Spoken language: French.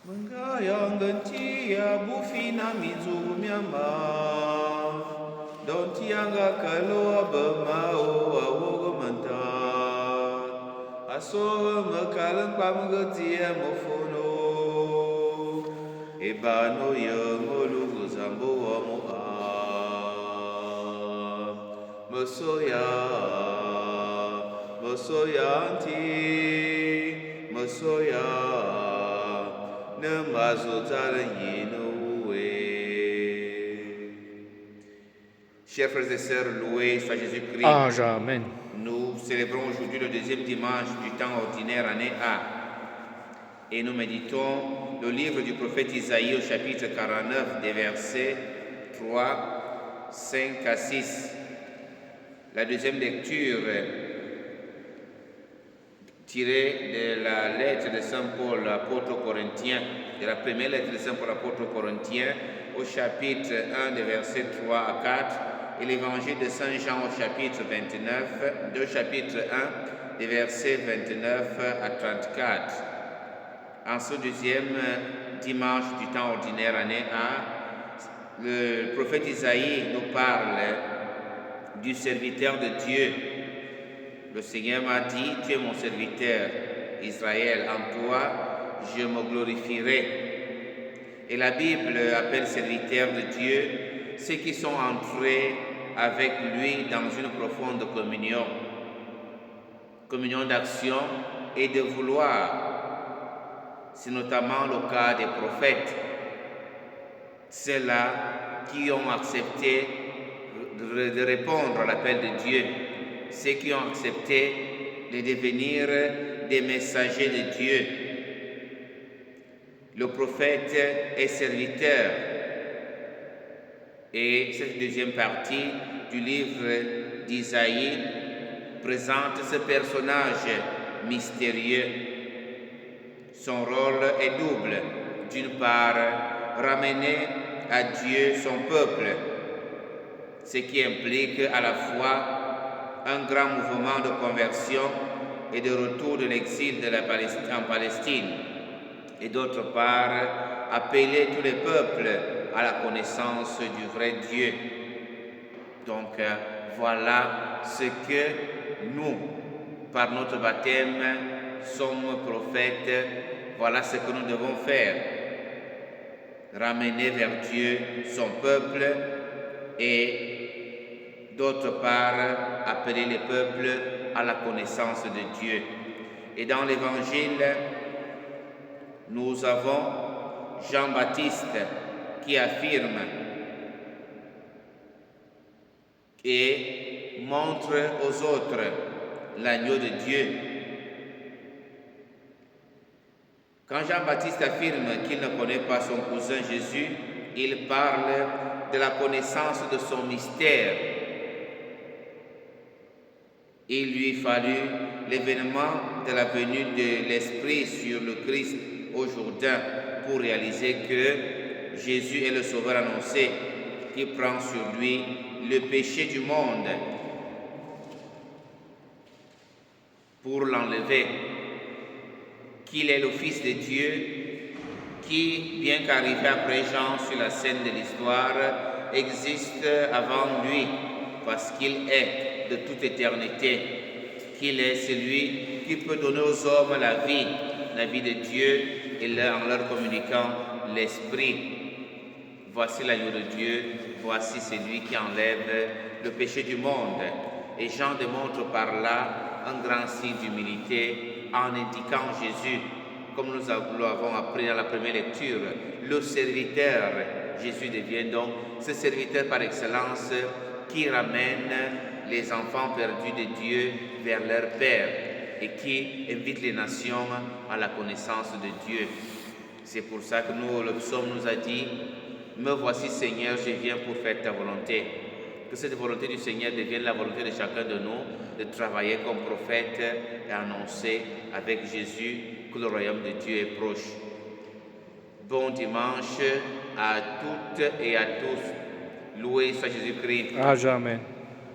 Mengayangantia bufina mizuru miama Dontianga kaloa bemao awogo manta Aso mekalang pamgatia mofono Ebano yangolu zambo amoa Mosoya anti Mosoya Chers frères et sœurs, loué soit Jésus-Christ. Amen. Nous célébrons aujourd'hui le deuxième dimanche du temps ordinaire, année A. Et nous méditons le livre du prophète Isaïe au chapitre 49, des versets 3, 5 à 6. La deuxième lecture tiré de la lettre de Saint Paul, l'apôtre aux Corinthiens, de la première lettre de Saint Paul, l'apôtre aux Corinthiens, au chapitre 1, des versets 3 à 4, et l'évangile de Saint Jean au chapitre 29, de chapitre 1, des versets 29 à 34. En ce deuxième dimanche du temps ordinaire, année A, le prophète Isaïe nous parle du serviteur de Dieu. Le Seigneur m'a dit, tu es mon serviteur, Israël, en toi je me glorifierai. Et la Bible appelle serviteurs de Dieu ceux qui sont entrés avec lui dans une profonde communion. Communion d'action et de vouloir. C'est notamment le cas des prophètes. Ceux-là qui ont accepté de répondre à l'appel de Dieu. Ceux qui ont accepté de devenir des messagers de Dieu. Le prophète est serviteur. Et cette deuxième partie du livre d'Isaïe présente ce personnage mystérieux. Son rôle est double. D'une part, ramener à Dieu son peuple, ce qui implique à la fois un grand mouvement de conversion et de retour de l'exil en Palestine, et d'autre part, appeler tous les peuples à la connaissance du vrai Dieu. Donc, voilà ce que nous, par notre baptême, sommes prophètes, voilà ce que nous devons faire. Ramener vers Dieu son peuple et d'autre part, appeler les peuples à la connaissance de Dieu. Et dans l'Évangile, nous avons Jean-Baptiste qui affirme et montre aux autres l'agneau de Dieu. Quand Jean-Baptiste affirme qu'il ne connaît pas son cousin Jésus, il parle de la connaissance de son mystère. Il lui fallut l'événement de la venue de l'Esprit sur le Christ au Jourdain pour réaliser que Jésus est le Sauveur annoncé qui prend sur lui le péché du monde pour l'enlever, qu'il est le Fils de Dieu qui, bien qu'arrivé après Jean sur la scène de l'histoire, existe avant lui parce qu'il est de toute éternité, qu'il est celui qui peut donner aux hommes la vie de Dieu et en leur communiquant l'Esprit. Voici l'agneau de Dieu, voici celui qui enlève le péché du monde. Et Jean démontre par là un grand signe d'humilité en indiquant Jésus, comme nous l'avons appris dans la première lecture, le serviteur. Jésus devient donc ce serviteur par excellence qui ramène les enfants perdus de Dieu vers leur Père et qui invite les nations à la connaissance de Dieu. C'est pour ça que le psaume nous a dit « Me voici Seigneur, je viens pour faire ta volonté ». Que cette volonté du Seigneur devienne la volonté de chacun de nous de travailler comme prophète et annoncer avec Jésus que le royaume de Dieu est proche. Bon dimanche à toutes et à tous. Loué soit Jésus-Christ. Amen.